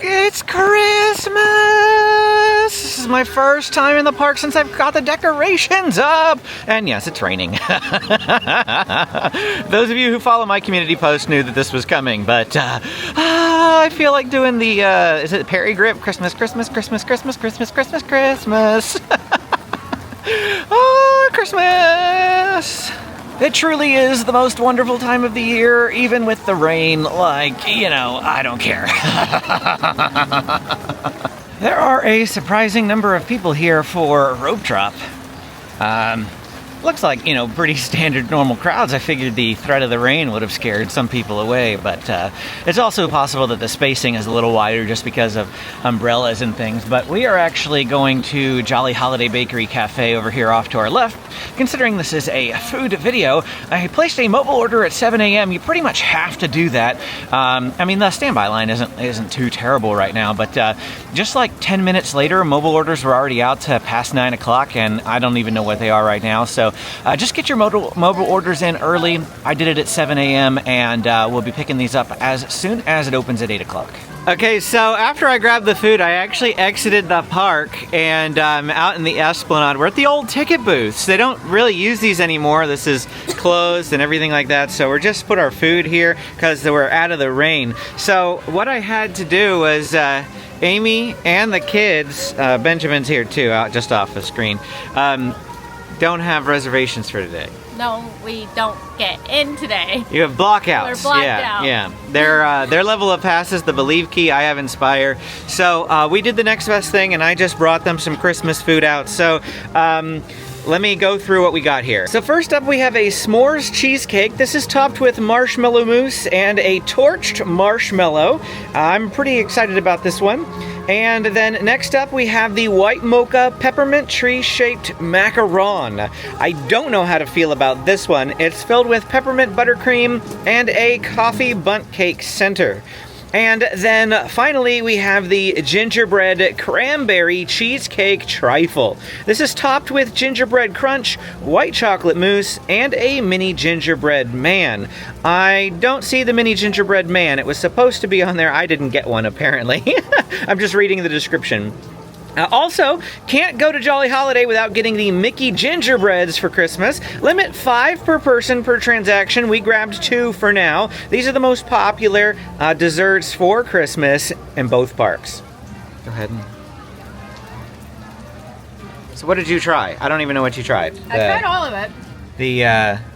It's Christmas! This is my first time in the park since I've got the decorations up! And yes, it's raining. Those of you who follow my community post knew that this was coming, but I feel like doing the, is it Perry Grip? Christmas, Christmas, Christmas, Christmas, Christmas, Christmas, Christmas! Oh, Christmas! It truly is the most wonderful time of the year, even with the rain. Like, you know, I don't care. There are a surprising number of people here for rope drop. Looks like, you know, pretty standard normal crowds. I figured the threat of the rain would have scared some people away, but it's also possible that the spacing is a little wider just because of umbrellas and things. But we are actually going to Jolly Holiday Bakery Cafe over here off to our left. Considering this is a food video, I placed a mobile order at 7 a.m. You pretty much have to do that. I mean, the standby line isn't too terrible right now, but just like 10 minutes later, mobile orders were already out to past 9 o'clock, and I don't even know what they are right now. So just get your mobile orders in early. I did it at 7 a.m. and we'll be picking these up as soon as it opens at 8 o'clock. Okay, so after I grabbed the food, I actually exited the park and out in the Esplanade. We're at the old ticket booths. They don't really use these anymore. This is closed and everything like that. So we're just put our food here because we're out of the rain. So what I had to do was Amy and the kids, Benjamin's here too, out just off the screen, don't have reservations for today. No, we don't get in today. You have blockouts. We're blocked out. Yeah. Their level of pass is the Believe key. I have Inspire. So we did the next best thing, and I just brought them some Christmas food out. So let me go through what we got here. So first up, we have a s'mores cheesecake. This is topped with marshmallow mousse and a torched marshmallow. I'm pretty excited about this one. And then next up we have the white mocha peppermint tree-shaped macaron. I don't know how to feel about this one. It's filled with peppermint buttercream and a coffee bundt cake center. And then finally we have the gingerbread cranberry cheesecake trifle. This is topped with gingerbread crunch, white chocolate mousse, and a mini gingerbread man. I don't see the mini gingerbread man. It was supposed to be on there. I didn't get one apparently. I'm just reading the description. Also, can't go to Jolly Holiday without getting the Mickey Gingerbreads for Christmas. Limit 5 per person per transaction. We grabbed 2 for now. These are the most popular desserts for Christmas in both parks. Go ahead. So what did you try? I don't even know what you tried. I tried all of it. The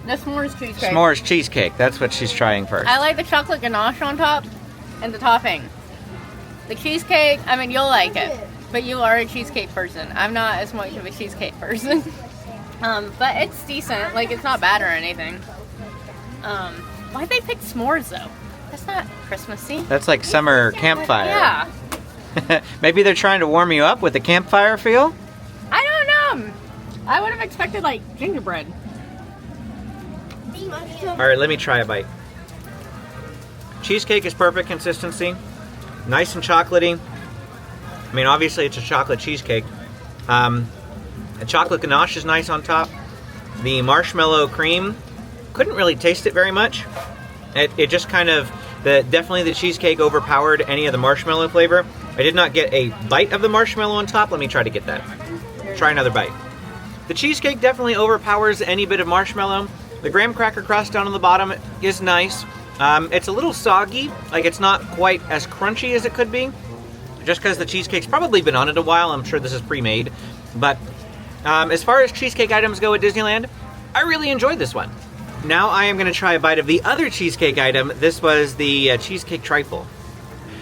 s'mores cheesecake. S'mores cheesecake. That's what she's trying first. I like the chocolate ganache on top and the topping. The cheesecake, I mean, you'll like it. But you are a cheesecake person. I'm not as much of a cheesecake person. But it's decent. Like, it's not bad or anything. Why'd they pick s'mores, though? That's not Christmassy. That's like summer campfire. Yeah. Maybe they're trying to warm you up with a campfire feel? I don't know. I would have expected, like, gingerbread. All right, let me try a bite. Cheesecake is perfect consistency. Nice and chocolatey. I mean, obviously it's a chocolate cheesecake. The chocolate ganache is nice on top. The marshmallow cream, couldn't really taste it very much. It just kind of, definitely the cheesecake overpowered any of the marshmallow flavor. I did not get a bite of the marshmallow on top. Let me try to get that. Try another bite. The cheesecake definitely overpowers any bit of marshmallow. The graham cracker crust down on the bottom is nice. It's a little soggy, like it's not quite as crunchy as it could be. Just because the cheesecake's probably been on it a while. I'm sure this is pre-made. But as far as cheesecake items go at Disneyland, I really enjoyed this one. Now I am going to try a bite of the other cheesecake item. This was the cheesecake trifle.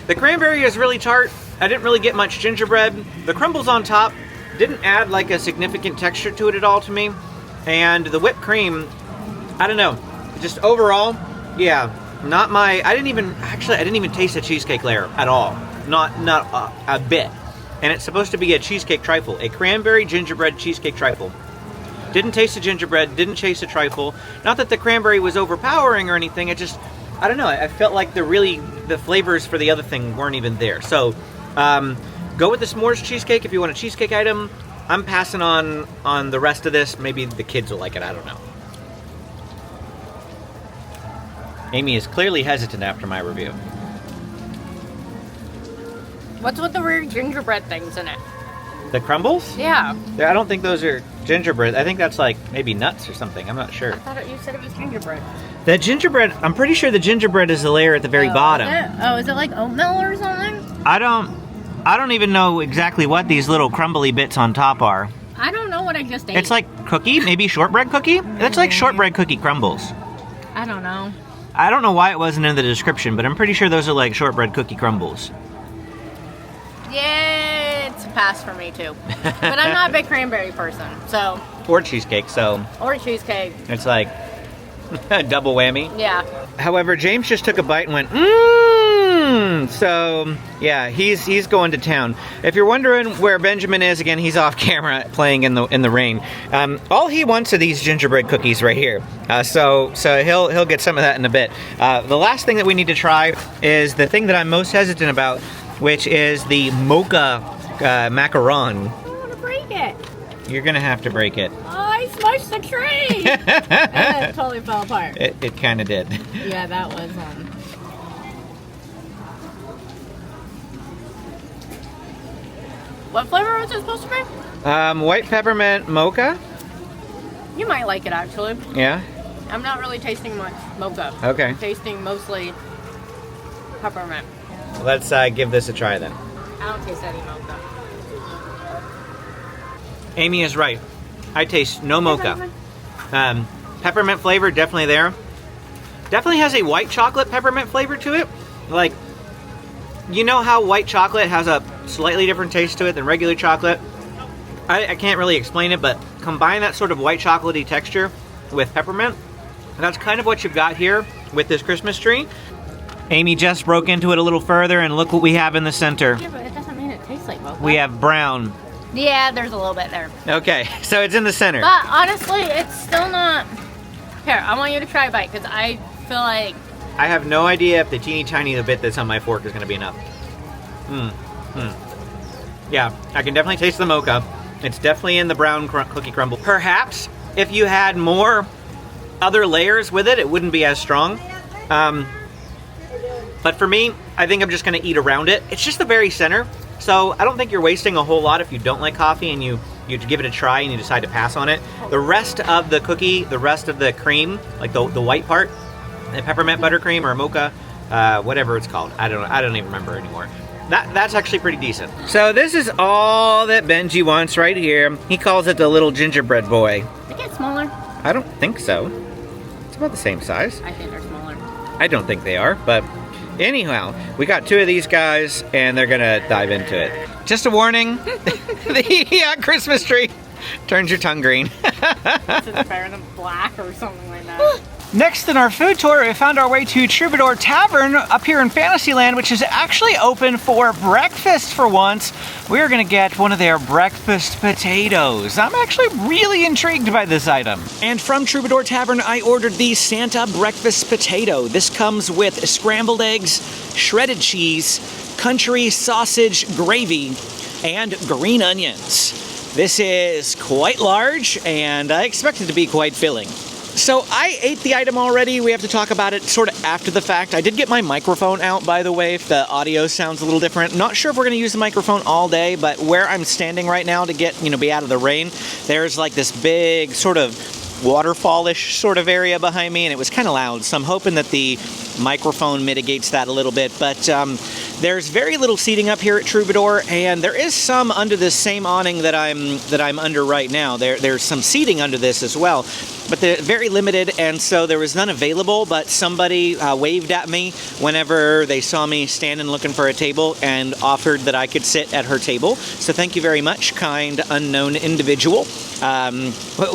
The cranberry is really tart. I didn't really get much gingerbread. The crumbles on top didn't add like a significant texture to it at all to me. And the whipped cream, I don't know. Just overall, yeah, not my... I didn't even taste the cheesecake layer at all. Not a bit. And it's supposed to be a cheesecake trifle. A cranberry gingerbread cheesecake trifle. Didn't taste the gingerbread, didn't taste the trifle. Not that the cranberry was overpowering or anything, it just, I don't know, I felt like the flavors for the other thing weren't even there. So, go with the s'mores cheesecake if you want a cheesecake item. I'm passing on the rest of this. Maybe the kids will like it, I don't know. Amy is clearly hesitant after my review. What's with the weird gingerbread things in it? The crumbles? Yeah. I don't think those are gingerbread. I think that's like maybe nuts or something. I'm not sure. I thought you said it was gingerbread. The gingerbread, I'm pretty sure the gingerbread is the layer at the very bottom. Is it like oatmeal or something? I don't even know exactly what these little crumbly bits on top are. I don't know what I just ate. It's like cookie, maybe shortbread cookie? That's like shortbread cookie crumbles. I don't know. I don't know why it wasn't in the description, but I'm pretty sure those are like shortbread cookie crumbles. Yeah, it's a pass for me too. But I'm not a big cranberry person, so. Or cheesecake, so. Or cheesecake. It's like a double whammy. Yeah. However, James just took a bite and went, mmm. So, yeah, he's going to town. If you're wondering where Benjamin is, again, he's off camera playing in the rain. All he wants are these gingerbread cookies right here. So he'll get some of that in a bit. The last thing that we need to try is the thing that I'm most hesitant about, which is the mocha macaron. I don't want to break it. You're gonna have to break it. Oh, I smushed the tree. And it totally fell apart. It kind of did. Yeah, that was What flavor was it supposed to be? White peppermint mocha. You might like it actually. Yeah. I'm not really tasting much mocha. Okay. I'm tasting mostly peppermint. Let's give this a try then. I don't taste any mocha. Amy is right. I taste no mocha. Peppermint flavor definitely there. Definitely has a white chocolate peppermint flavor to it. Like, you know how white chocolate has a slightly different taste to it than regular chocolate? I can't really explain it, but combine that sort of white chocolatey texture with peppermint. And that's kind of what you've got here with this Christmas tree. Amy just broke into it a little further, and look what we have in the center. Yeah, but it doesn't mean it tastes like mocha. We have brown. Yeah, there's a little bit there. Okay, so it's in the center. But honestly, it's still not... Here, I want you to try a bite, because I feel like... I have no idea if the teeny tiny bit that's on my fork is going to be enough. Yeah, I can definitely taste the mocha. It's definitely in the brown cookie crumble. Perhaps if you had more other layers with it, it wouldn't be as strong. But for me, I think I'm just going to eat around it. It's just the very center. So I don't think you're wasting a whole lot if you don't like coffee and you give it a try and you decide to pass on it. The rest of the cookie, the rest of the cream, like the white part, the peppermint buttercream or mocha, whatever it's called. I don't even remember anymore. That's actually pretty decent. So this is all that Benji wants right here. He calls it the little gingerbread boy. It gets smaller. I don't think so. It's about the same size. I think they're smaller. I don't think they are, but anyhow, we got two of these guys, and they're gonna dive into it. Just a warning, the Christmas tree turns your tongue green. It's better than black or something like that. Next in our food tour, we found our way to Troubadour Tavern up here in Fantasyland, which is actually open for breakfast for once. We're gonna get one of their breakfast potatoes. I'm actually really intrigued by this item. And from Troubadour Tavern, I ordered the Santa breakfast potato. This comes with scrambled eggs, shredded cheese, country sausage gravy, and green onions. This is quite large, and I expect it to be quite filling. So I ate the item already. We have to talk about it sort of after the fact. I did get my microphone out, by the way, if the audio sounds a little different. Not sure if we're going to use the microphone all day, but where I'm standing right now to get, be out of the rain, there's like this big sort of waterfallish sort of area behind me, and it was kind of loud. So I'm hoping that the microphone mitigates that a little bit. But there's very little seating up here at Troubadour, and there is some under this same awning that I'm under right now. There's some seating under this as well, but they're very limited, and so there was none available. But somebody waved at me whenever they saw me standing looking for a table and offered that I could sit at her table. So thank you very much, kind unknown individual.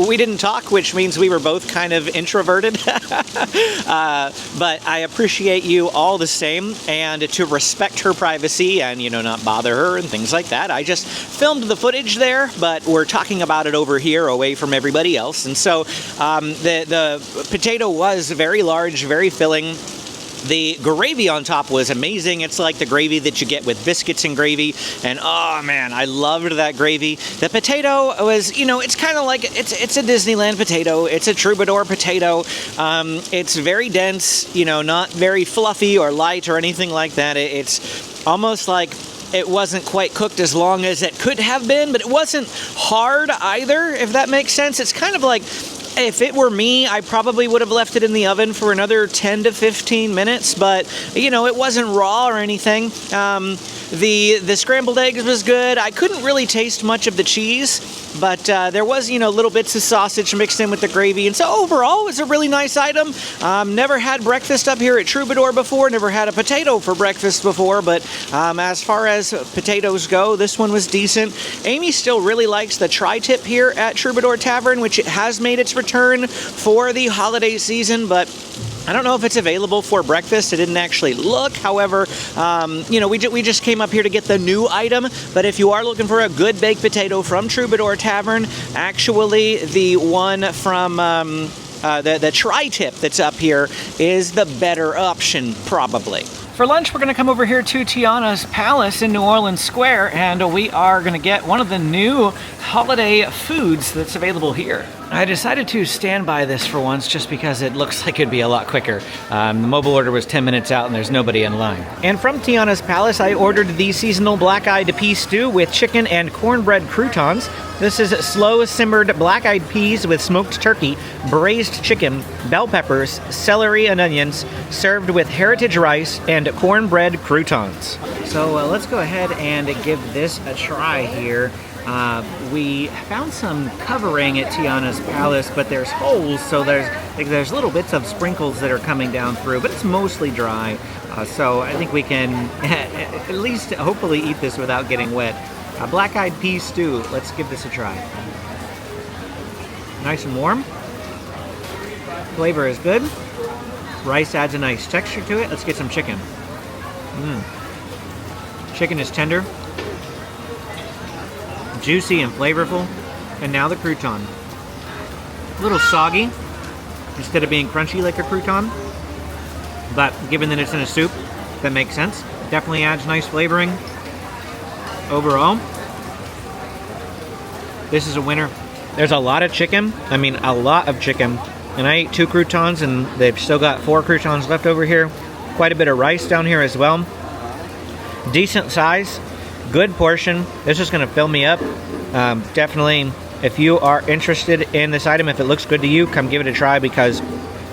We didn't talk, which means we were both kind of introverted. But I appreciate you all the same, and to respect her privacy and, not bother her and things like that, I just filmed the footage there, but we're talking about it over here away from everybody else. And so the potato was very large, very filling. The gravy on top was amazing. It's like the gravy that you get with biscuits and gravy. And oh man, I loved that gravy. The potato was, it's kind of like, it's a Disneyland potato. It's a Troubadour potato. It's very dense, not very fluffy or light or anything like that. It's almost like it wasn't quite cooked as long as it could have been, but it wasn't hard either, if that makes sense. It's kind of like, if it were me, I probably would have left it in the oven for another 10 to 15 minutes, but, you know, it wasn't raw or anything. The scrambled eggs was good. I couldn't really taste much of the cheese, but there was, you know, little bits of sausage mixed in with the gravy, and so overall, it was a really nice item. Never had breakfast up here at Troubadour before, never had a potato for breakfast before, but as far as potatoes go, this one was decent. Amy still really likes the tri-tip here at Troubadour Tavern, which it has made its return for the holiday season, but I don't know if it's available for breakfast. I didn't actually look. However, you know, we just came up here to get the new item. But if you are looking for a good baked potato from Troubadour Tavern, actually the one from the tri-tip that's up here is the better option, probably. For lunch, we're going to come over here to Tiana's Palace in New Orleans Square, and we are going to get one of the new holiday foods that's available here. I decided to stand by this for once just because it looks like it'd be a lot quicker. The mobile order was 10 minutes out and there's nobody in line. And from Tiana's Palace, I ordered the seasonal black-eyed pea stew with chicken and cornbread croutons. This is slow simmered black-eyed peas with smoked turkey, braised chicken, bell peppers, celery and onions, served with heritage rice and cornbread croutons. So let's go ahead and give this a try here. We found some covering at Tiana's Palace, but there's holes, so there's little bits of sprinkles that are coming down through, but it's mostly dry. So I think we can at least hopefully eat this without getting wet. Black-eyed pea stew. Let's give this a try. Nice and warm. Flavor is good. Rice adds a nice texture to it. Let's get some chicken. Chicken is tender, juicy and flavorful. And now the crouton. A little soggy instead of being crunchy like a crouton. But given that it's in a soup, that makes sense. Definitely adds nice flavoring. Overall, this is a winner. There's a lot of chicken. I mean, a lot of chicken. And I ate 2 croutons, and they've still got 4 croutons left over here. Quite a bit of rice down here as well. Decent size. Good portion. This is going to fill me up. Definitely, if you are interested in this item, if it looks good to you, come give it a try because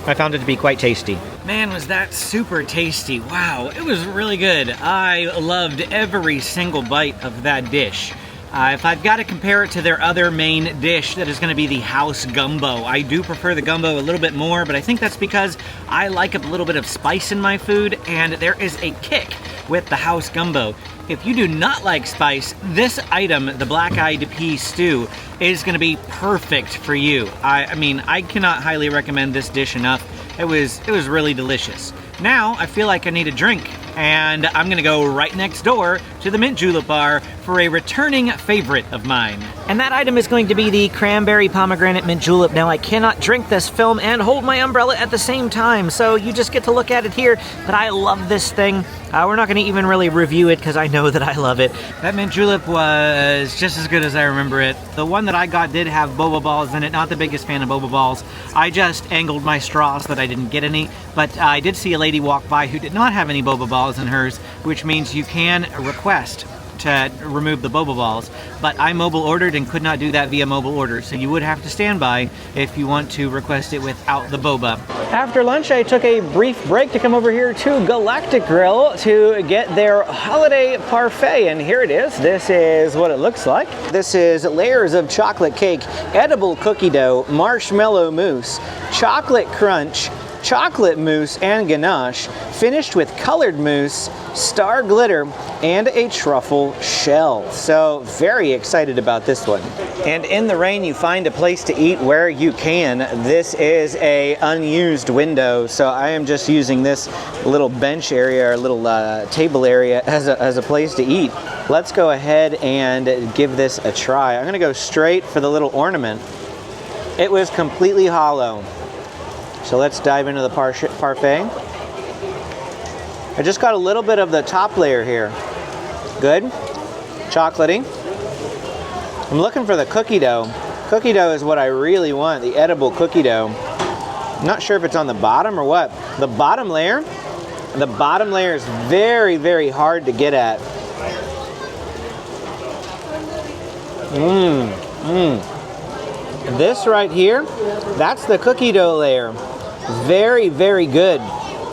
I found it to be quite tasty. Man, was that super tasty. Wow, it was really good. I loved every single bite of that dish. If I've got to compare it to their other main dish, that is going to be the house gumbo. I do prefer the gumbo a little bit more, but I think that's because I like a little bit of spice in my food, and there is a kick with the house gumbo. If you do not like spice, this item, the black-eyed pea stew, is going to be perfect for you. I mean, I cannot highly recommend this dish enough. It was really delicious. Now, I feel like I need a drink, and I'm gonna go right next door to the Mint Julep bar for a returning favorite of mine. And that item is going to be the Cranberry-Pomegranate Mint Julep. Now, I cannot drink this film and hold my umbrella at the same time, so you just get to look at it here, but I love this thing. We're not gonna even really review it because I know that I love it. That Mint Julep was just as good as I remember it. The one that I got did have boba balls in it. Not the biggest fan of boba balls. I just angled my straw so that I didn't get any, but I did see a lady walk by who did not have any boba balls in hers, which means you can request to remove the boba balls, but I mobile ordered and could not do that via mobile order, so you would have to stand by if you want to request it without the boba. After lunch, I took a brief break to come over here to Galactic Grill to get their holiday parfait, and here it is. This is what it looks like. This is layers of chocolate cake, edible cookie dough, marshmallow mousse, chocolate crunch, chocolate mousse and ganache, finished with colored mousse, star glitter, and a truffle shell. So very excited about this one. And in the rain, you find a place to eat where you can. This is a unused window, so I am just using this little bench area or little table area as a place to eat. Let's go ahead and give this a try. I'm gonna go straight for the little ornament. It was completely hollow. So let's dive into the parfait. I just got a little bit of the top layer here. Good. Chocolatey. I'm looking for the cookie dough. Cookie dough is what I really want, the edible cookie dough. I'm not sure if it's on the bottom or what. The bottom layer is very, very hard to get at. This right here, that's the cookie dough layer. Very, very good.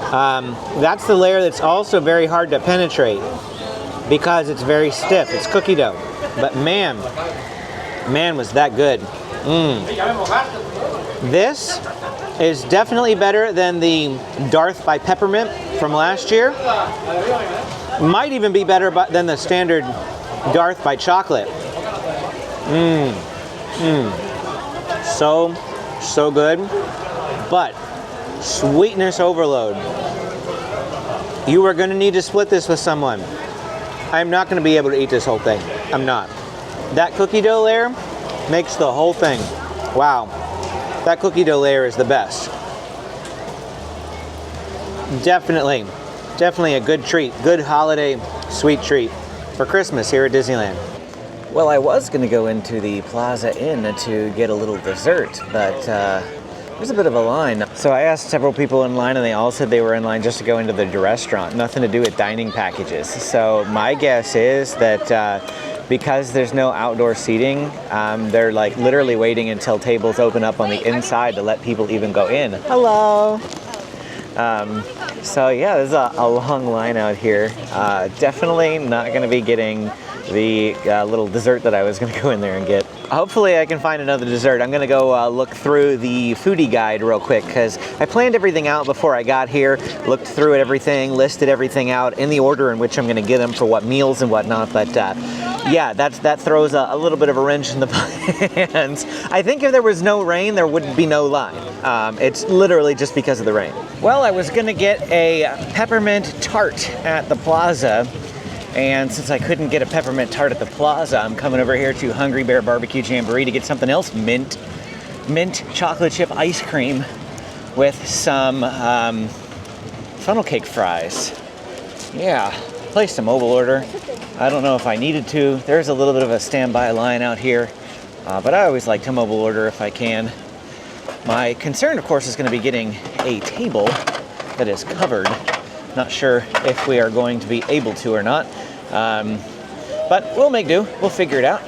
That's the layer that's also very hard to penetrate because it's very stiff. It's cookie dough. But man, was that good. This is definitely better than the Darth by Peppermint from last year. Might even be better than the standard Darth by Chocolate. So good. But sweetness overload. You are going to need to split this with someone. I'm not going to be able to eat this whole thing. I'm not. That cookie dough layer makes the whole thing. Wow. That cookie dough layer is the best. Definitely a good treat. Good holiday sweet treat for Christmas here at Disneyland. Well, I was going to go into the Plaza Inn to get a little dessert, but there's a bit of a line. So I asked several people in line, and they all said they were in line just to go into the restaurant. Nothing to do with dining packages. So my guess is that because there's no outdoor seating, they're like literally waiting until tables open up on the inside to let people even go in. Hello. So yeah, there's a long line out here. Definitely not going to be getting the little dessert that I was going to go in there and get. Hopefully I can find another dessert. I'm going to go look through the foodie guide real quick because I planned everything out before I got here, looked through everything, listed everything out in the order in which I'm going to get them for what meals and whatnot. But yeah, that throws a little bit of a wrench in the plans. I think if there was no rain, there would be no line. It's literally just because of the rain. Well, I was going to get a peppermint tart at the Plaza. And since I couldn't get a peppermint tart at the Plaza, I'm coming over here to Hungry Bear Barbecue Jamboree to get something else. Mint chocolate chip ice cream with some funnel cake fries. Yeah, placed a mobile order. I don't know if I needed to. There's a little bit of a standby line out here, but I always like to mobile order if I can. My concern, of course, is going to be getting a table that is covered. Not sure if we are going to be able to or not, but we'll make do. We'll figure it out.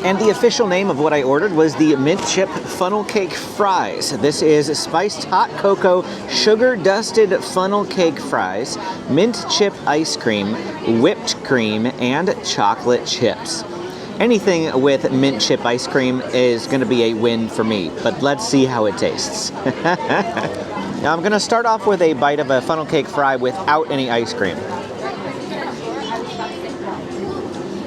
And the official name of what I ordered was the Mint Chip Funnel Cake Fries. This is spiced hot cocoa, sugar-dusted funnel cake fries, mint chip ice cream, whipped cream, and chocolate chips. Anything with mint chip ice cream is going to be a win for me, but let's see how it tastes. Now I'm going to start off with a bite of a funnel cake fry without any ice cream.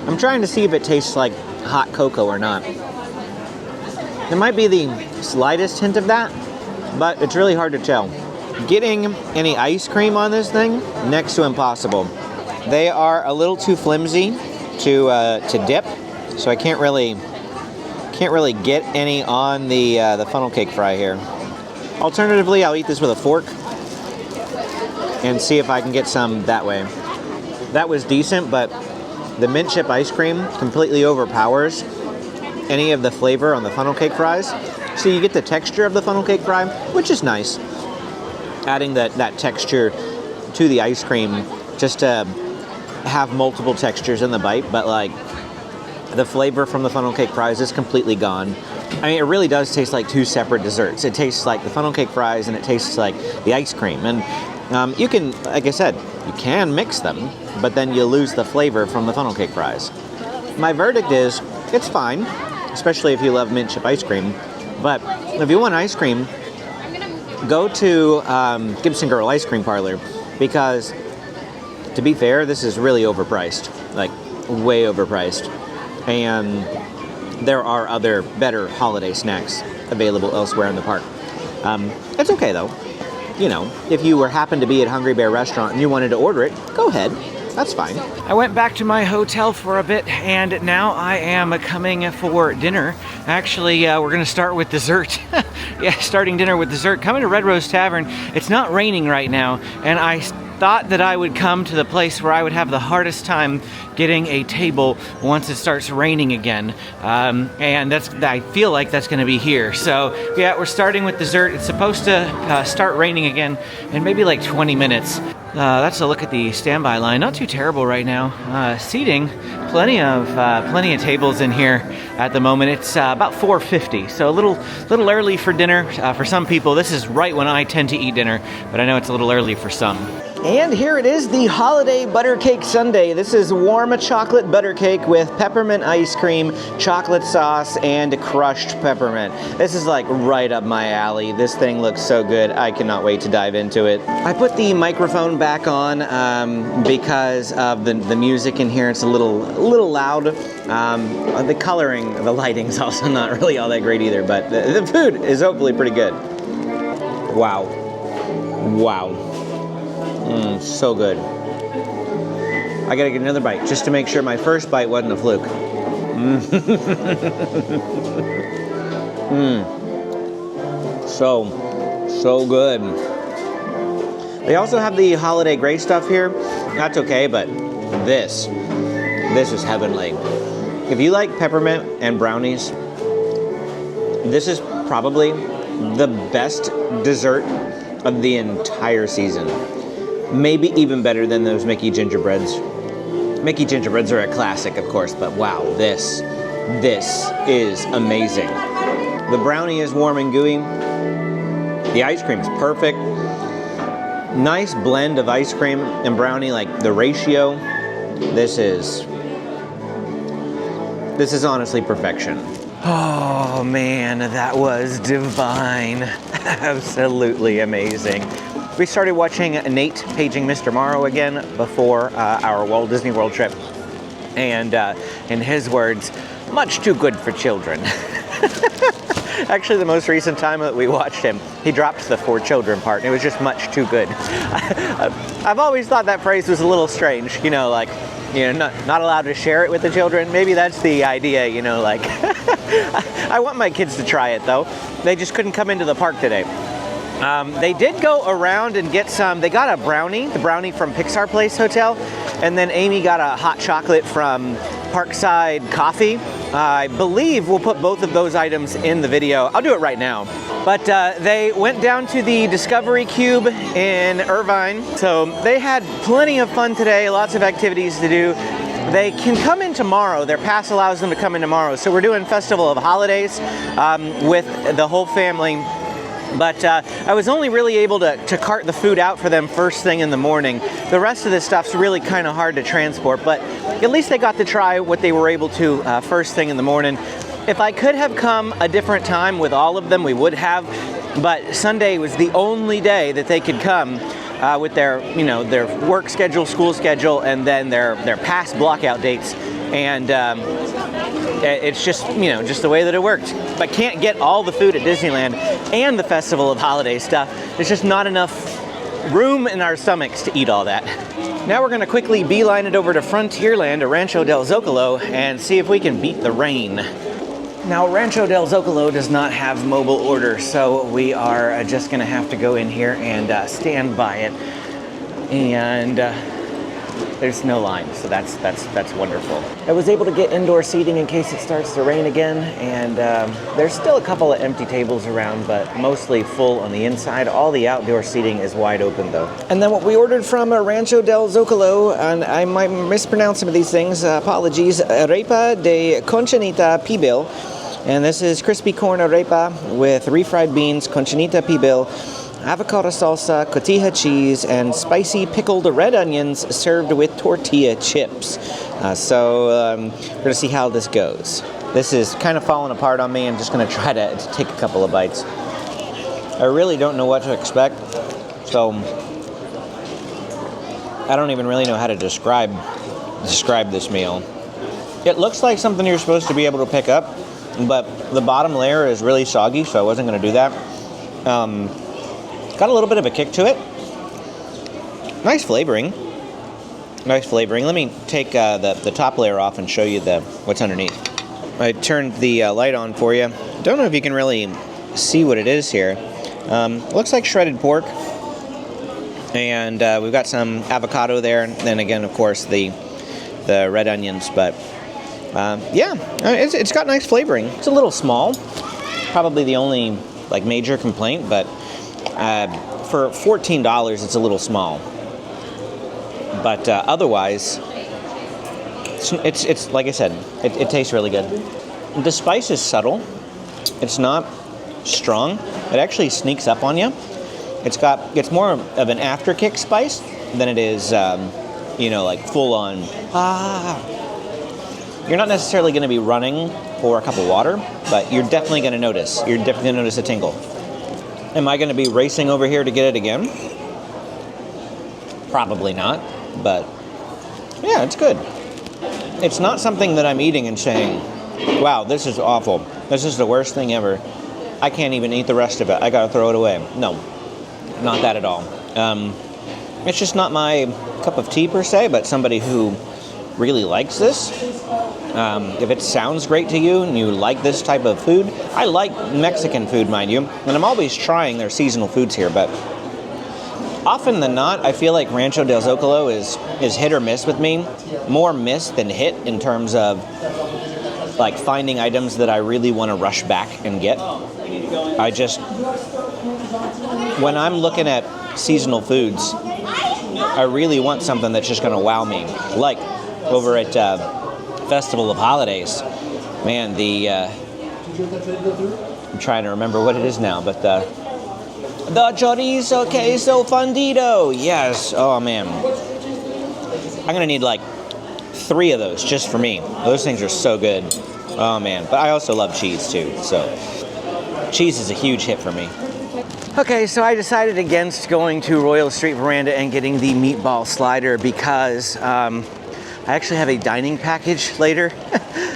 I'm trying to see if it tastes like hot cocoa or not. There might be the slightest hint of that, but it's really hard to tell. Getting any ice cream on this thing, next to impossible. They are a little too flimsy to dip, so I can't really get any on the funnel cake fry here. Alternatively, I'll eat this with a fork and see if I can get some that way. That was decent, but the mint chip ice cream completely overpowers any of the flavor on the funnel cake fries. So you get the texture of the funnel cake fry, which is nice. Adding that texture to the ice cream just to have multiple textures in the bite, but like the flavor from the funnel cake fries is completely gone. I mean, it really does taste like two separate desserts. It tastes like the funnel cake fries and it tastes like the ice cream. And you can, like I said, you can mix them, but then you lose the flavor from the funnel cake fries. My verdict is, it's fine, especially if you love mint chip ice cream. But if you want ice cream, go to Gibson Girl Ice Cream Parlor, because to be fair, this is really overpriced, like way overpriced. And there are other better holiday snacks available elsewhere in the park. It's okay though. You know, if you happened to be at Hungry Bear Restaurant and you wanted to order it, go ahead. That's fine. I went back to my hotel for a bit, and now I am coming for dinner. Actually, we're gonna start with dessert. Yeah, starting dinner with dessert. Coming to Red Rose Taverne. It's not raining right now, and I thought that I would come to the place where I would have the hardest time getting a table once it starts raining again. And I feel like that's gonna be here. So yeah, we're starting with dessert. It's supposed to start raining again in maybe like 20 minutes. That's a look at the standby line. Not too terrible right now. Seating, plenty of tables in here at the moment. It's about 4:50, so a little early for dinner for some people. This is right when I tend to eat dinner, but I know it's a little early for some. And here it is, the Holiday Butter Cake Sundae. This is warm chocolate butter cake with peppermint ice cream, chocolate sauce, and crushed peppermint. This is like right up my alley. This thing looks so good. I cannot wait to dive into it. I put the microphone back on because of the music in here. It's a little loud. The coloring, the lighting's also not really all that great either, but the food is hopefully pretty good. Wow. Wow. So good. I gotta get another bite just to make sure my first bite wasn't a fluke. So good. They also have the holiday gray stuff here. That's okay, but this is heavenly. If you like peppermint and brownies, this is probably the best dessert of the entire season. Maybe even better than those Mickey Gingerbreads. Mickey Gingerbreads are a classic, of course, but wow, this is amazing. The brownie is warm and gooey. The ice cream is perfect. Nice blend of ice cream and brownie, like the ratio. This is honestly perfection. Oh man, that was divine. Absolutely amazing. We started watching Nate paging Mr. Morrow again before our Walt Disney World trip. And in his words, much too good for children. Actually, the most recent time that we watched him, he dropped the for children part, and it was just much too good. I've always thought that phrase was a little strange, not allowed to share it with the children. Maybe that's the idea, I want my kids to try it though. They just couldn't come into the park today. They did go around and get they got the brownie from Pixar Place Hotel, and then Amy got a hot chocolate from Parkside Coffee. I believe we'll put both of those items in the video. I'll do it right now. But they went down to the Discovery Cube in Irvine, so they had plenty of fun today, lots of activities to do. They can come in tomorrow. Their pass allows them to come in tomorrow. So we're doing Festival of Holidays with the whole family. But I was only really able to cart the food out for them first thing in the morning. The rest of this stuff's really kind of hard to transport, but at least they got to try what they were able to first thing in the morning. If I could have come a different time with all of them, we would have, but Sunday was the only day that they could come with their work schedule, school schedule, and then their past blockout dates. And it's just the way that it worked. But can't get all the food at Disneyland and the Festival of Holiday stuff. There's just not enough room in our stomachs to eat all that. Now we're going to quickly beeline it over to Frontierland, or Rancho del Zocalo, and see if we can beat the rain. Now, Rancho del Zocalo does not have mobile order, so we are just going to have to go in here and stand by it. And there's no line, so that's wonderful. I was able to get indoor seating in case it starts to rain again, and there's still a couple of empty tables around, but mostly full on the inside. All the outdoor seating is wide open, though. And then what we ordered from Rancho del Zocalo, and I might mispronounce some of these things, apologies, Arepa de Conchinita Pibil. And this is crispy corn arepa with refried beans, Conchinita Pibil, avocado salsa, cotija cheese, and spicy pickled red onions served with tortilla chips. So we're going to see how this goes. This is kind of falling apart on me. I'm just going to try to take a couple of bites. I really don't know what to expect, so I don't even really know how to describe this meal. It looks like something you're supposed to be able to pick up, but the bottom layer is really soggy, so I wasn't going to do that. Got a little bit of a kick to it. Nice flavoring. Let me take the top layer off and show you what's underneath. I turned the light on for you. Don't know if you can really see what it is here. Looks like shredded pork. And we've got some avocado there. And then again, of course, the red onions. But yeah, it's got nice flavoring. It's a little small. Probably the only major complaint, but for $14, it's a little small. But otherwise, it's like I said, it tastes really good. The spice is subtle. It's not strong. It actually sneaks up on you. It's more of an afterkick spice than it is, like full on. You're not necessarily going to be running for a cup of water, but you're definitely going to notice. You're definitely going to notice a tingle. Am I going to be racing over here to get it again? Probably not, but yeah, it's good. It's not something that I'm eating and saying, wow, this is awful. This is the worst thing ever. I can't even eat the rest of it. I gotta throw it away. No, not that at all. It's just not my cup of tea per se, but somebody who really likes this. If it sounds great to you and you like this type of food, I like Mexican food, mind you, and I'm always trying their seasonal foods here, but often than not, I feel like Rancho del Zocalo is hit or miss with me. More miss than hit in terms of like finding items that I really want to rush back and get. When I'm looking at seasonal foods, I really want something that's just going to wow me. Like over at Festival of Holidays, man, I'm trying to remember what it is now, but the chorizo queso fundido, yes, oh man. I'm going to need like 3 of those just for me. Those things are so good. Oh man, but I also love cheese too, so cheese is a huge hit for me. Okay, so I decided against going to Royal Street Veranda and getting the meatball slider because I actually have a dining package later,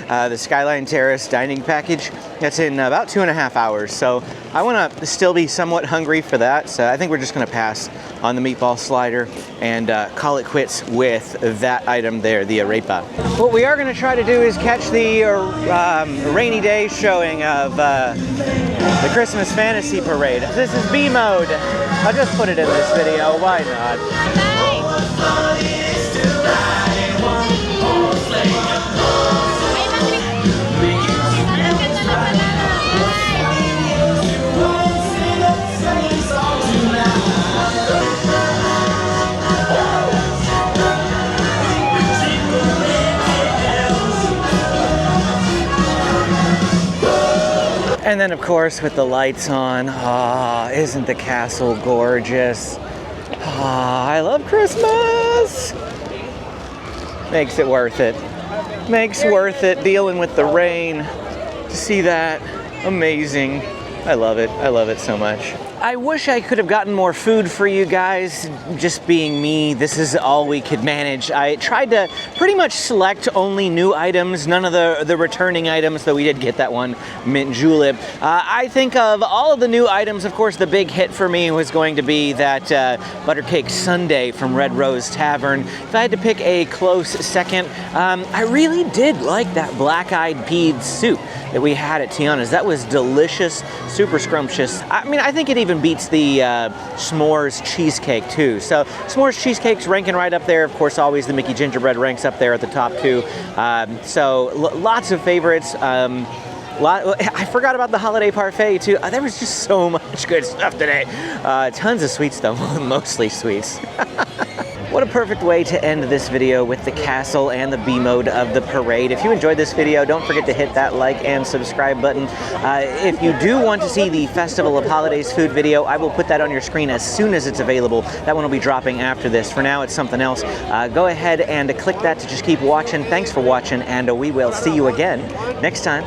the Skyline Terrace dining package. That's in about 2.5 hours, so I want to still be somewhat hungry for that, so I think we're just going to pass on the meatball slider and call it quits with that item there, the Arepa. What we are going to try to do is catch the rainy day showing of the Christmas Fantasy Parade. This is B mode. I'll just put it in this video, why not? And then, of course, with the lights on, isn't the castle gorgeous? I love Christmas! Makes it worth it. Makes worth it dealing with the rain. To see that, amazing. I love it so much. I wish I could have gotten more food for you guys. Just being me, this is all we could manage. I tried to pretty much select only new items, none of the returning items, though we did get that one, mint julep. I think of all of the new items, of course, the big hit for me was going to be that butter cake sundae from Red Rose Taverne. If I had to pick a close second, I really did like that black-eyed peas soup that we had at Tiana's. That was delicious, super scrumptious. I mean, I think it even beats the s'mores cheesecake too. So s'mores cheesecake's ranking right up there. Of course, always the Mickey Gingerbread ranks up there at the top too. Lots of favorites. I forgot about the Holiday Parfait too. There was just so much good stuff today. Tons of sweets though, mostly sweets. What a perfect way to end this video with the castle and the B mode of the parade. If you enjoyed this video, don't forget to hit that like and subscribe button. If you do want to see the Festival of Holidays food video, I will put that on your screen as soon as it's available. That one will be dropping after this. For now, it's something else. Go ahead and click that to just keep watching. Thanks for watching, and we will see you again next time.